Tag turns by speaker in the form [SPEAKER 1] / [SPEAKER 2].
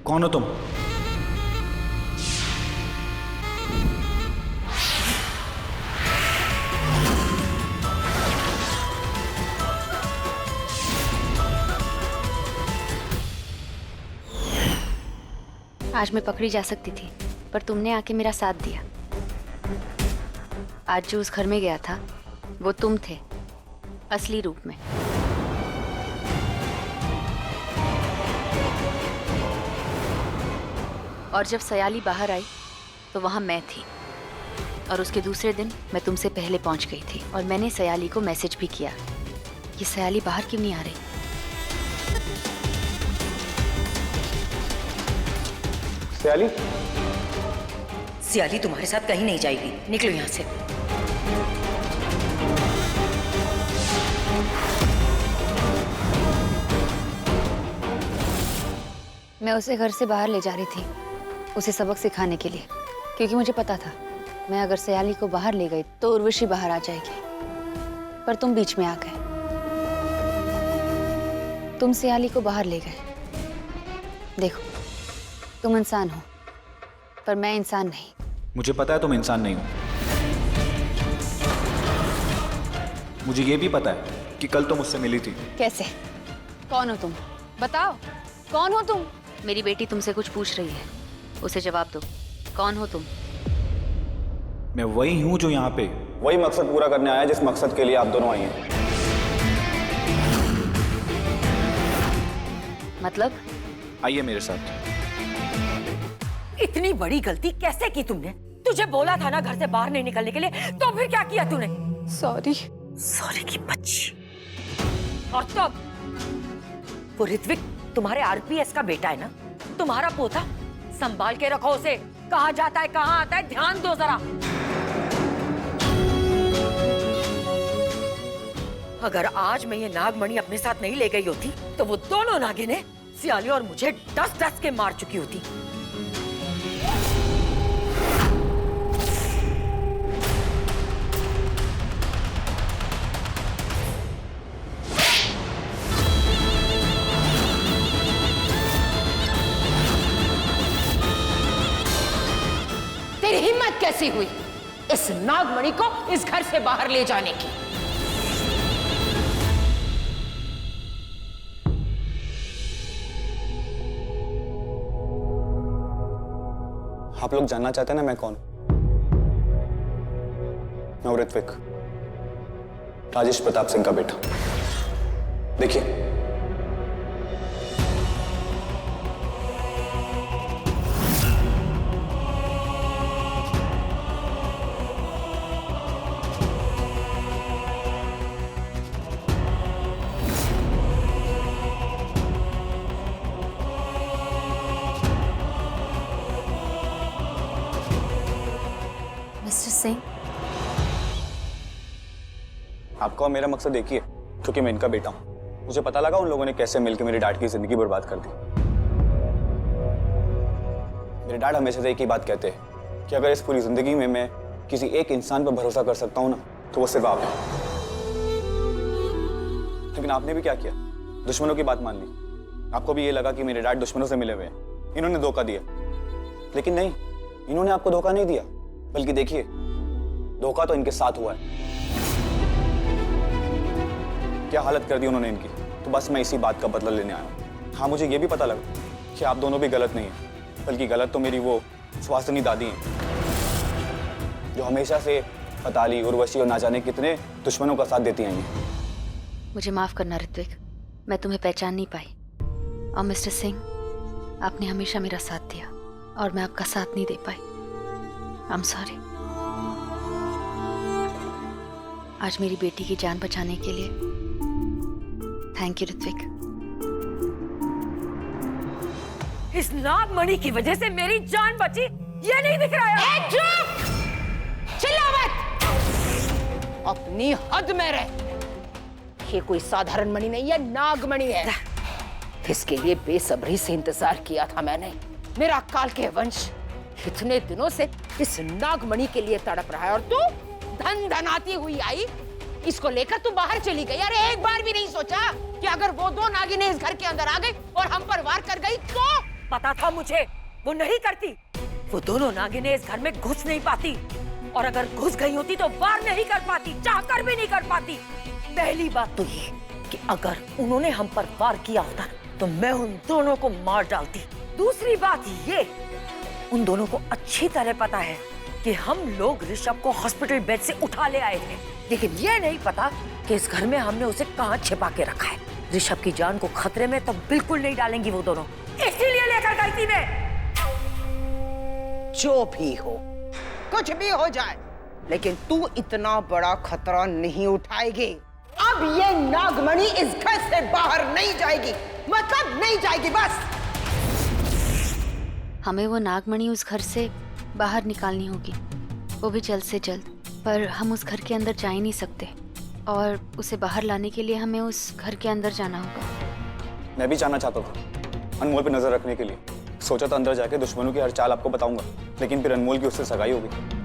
[SPEAKER 1] कौन हो तुम?
[SPEAKER 2] आज मैं पकड़ी जा सकती थी, पर तुमने आके मेरा साथ दिया। आज जो उस घर में गया था वो तुम थे, असली रूप में। और जब सयाली बाहर आई तो वहां मैं थी, और उसके दूसरे दिन मैं तुमसे पहले पहुंच गई थी, और मैंने सयाली को मैसेज भी किया। ये सयाली बाहर क्यों नहीं आ रही?
[SPEAKER 3] सयाली?
[SPEAKER 4] सियाली तुम्हारे साथ कहीं नहीं जाएगी, निकलो यहाँ से।
[SPEAKER 2] मैं उसे घर से बाहर ले जा रही थी, उसे सबक सिखाने के लिए, क्योंकि मुझे पता था मैं अगर सयाली को बाहर ले गई तो उर्वशी बाहर आ जाएगी। पर तुम बीच में आ गए, तुम सयाली को बाहर ले गए। देखो, तुम इंसान हो, पर मैं इंसान नहीं।
[SPEAKER 1] मुझे पता है तुम इंसान नहीं हो। मुझे ये भी पता है कि कल तुम मुझसे मिली थी।
[SPEAKER 2] कैसे? कौन हो तुम? बताओ, कौन हो तुम? मेरी बेटी तुमसे कुछ पूछ रही है, उसे जवाब दो। कौन हो तुम?
[SPEAKER 1] मैं वही हूं जो यहाँ पे।
[SPEAKER 3] वही मकसद पूरा करने आया जिस मकसद के लिए आप दोनों आई हैं।
[SPEAKER 2] मतलब?
[SPEAKER 1] आइए मेरे साथ।
[SPEAKER 4] इतनी बड़ी गलती कैसे की तुमने? तुझे बोला था ना घर से बाहर नहीं निकलने के लिए, तो फिर क्या किया तूने?
[SPEAKER 2] सॉरी।
[SPEAKER 4] सॉरी की बच्ची। और तब वो ऋत्विक तुम्हारे आरपीएस का बेटा है ना, तुम्हारा पोता। संभाल के रखो उसे, कहाँ जाता है कहाँ आता है ध्यान दो जरा। अगर आज मैं ये नागमणि अपने साथ नहीं ले गई होती तो वो दोनों नागिनें सियाली और मुझे डस डस के मार चुकी होती।
[SPEAKER 5] तेरी हिम्मत कैसी हुई इस नागमणि को इस घर से बाहर ले जाने की?
[SPEAKER 3] आप लोग जानना चाहते हैं ना मैं कौन? मैं हूं ऋत्विक, राजेश प्रताप सिंह का बेटा। देखिए,
[SPEAKER 2] मिस्टर सिंह,
[SPEAKER 3] आपका और मेरा मकसद एक ही है, क्योंकि मैं इनका बेटा हूं। मुझे पता लगा उन लोगों ने कैसे मिलकर मेरे डैड की जिंदगी बर्बाद कर दी। मेरे डैड हमेशा से एक ही बात कहते हैं कि अगर इस पूरी जिंदगी में मैं किसी एक इंसान पर भरोसा कर सकता हूं ना, तो वो सिर्फ आप है। लेकिन आपने भी क्या किया? दुश्मनों की बात मान ली। आपको भी ये लगा कि मेरे डैड दुश्मनों से मिले हुए हैं, इन्होंने धोखा दिया। लेकिन नहीं, इन्होंने आपको धोखा नहीं दिया, बल्कि देखिए, धोखा तो इनके साथ हुआ है। क्या हालत कर दी उन्होंने इनकी। तो बस मैं इसी बात का बदला लेने आया हूँ। हाँ, मुझे ये भी पता लगा कि आप दोनों भी गलत नहीं हैं, बल्कि गलत तो मेरी वो सुहासिनी दादी हैं, जो हमेशा से फताली, उर्वशी और ना जाने कितने दुश्मनों का साथ देती आई हैं।
[SPEAKER 2] मुझे माफ करना ऋत्विक, मैं तुम्हें पहचान नहीं पाई। और मिस्टर सिंह, आपने हमेशा मेरा साथ दिया और मैं आपका साथ नहीं दे पाई। I am sorry. आज मेरी बेटी की जान बचाने के लिए थैंक यू ऋत्विक।
[SPEAKER 4] इस नागमणि की वजह से मेरी जान बची, ये नहीं दिख रहा है?
[SPEAKER 5] चुप! चिल्ला मत! अपनी हद में रह। ये कोई साधारण मणि नहीं है, नागमणि है। इसके लिए बेसब्री से इंतजार किया था मैंने। मेरा काल के वंश इतने दिनों से इस नागमणि के लिए तड़प रहा है, और तू धन धनाती हुई आई, इसको लेकर तू बाहर चली गई। अरे एक बार भी नहीं सोचा कि अगर वो दो नागिनें इस घर के अंदर आ गई और हम पर वार कर गई
[SPEAKER 4] पता था मुझे वो नहीं करती। वो दोनों नागिनें इस घर में घुस नहीं पाती, और अगर घुस गई होती तो वार नहीं कर पाती, चाहकर भी नहीं कर पाती। पहली बात तो ये कि अगर उन्होंने हम पर वार किया होता तो मैं उन दोनों को मार डालती। दूसरी बात ये, उन दोनों को अच्छी तरह पता है कि हम लोग ऋषभ को हॉस्पिटल बेड से उठा ले आए थे, लेकिन ये नहीं पता कि इस घर में हमने उसे कहाँ छिपा के रखा है। ऋषभ की जान को खतरे में तो बिल्कुल नहीं डालेंगी वो दोनों, इसीलिए लेकर गई थी मैं।
[SPEAKER 5] जो भी हो, कुछ भी हो जाए, लेकिन तू इतना बड़ा खतरा नहीं उठाएगी। अब ये नागमणि इस घर से बाहर नहीं जाएगी, मतलब नहीं जाएगी बस।
[SPEAKER 2] हमें वो नागमणि उस घर से बाहर निकालनी होगी, वो भी जल्द से जल्द। पर हम उस घर के अंदर जा ही नहीं सकते, और उसे बाहर लाने के लिए हमें उस घर के अंदर जाना होगा।
[SPEAKER 3] मैं भी जाना चाहता था अनमोल पे नजर रखने के लिए। सोचा था अंदर जाके दुश्मनों की हर चाल आपको बताऊंगा, लेकिन फिर अनमोल की उससे सगाई हो गई।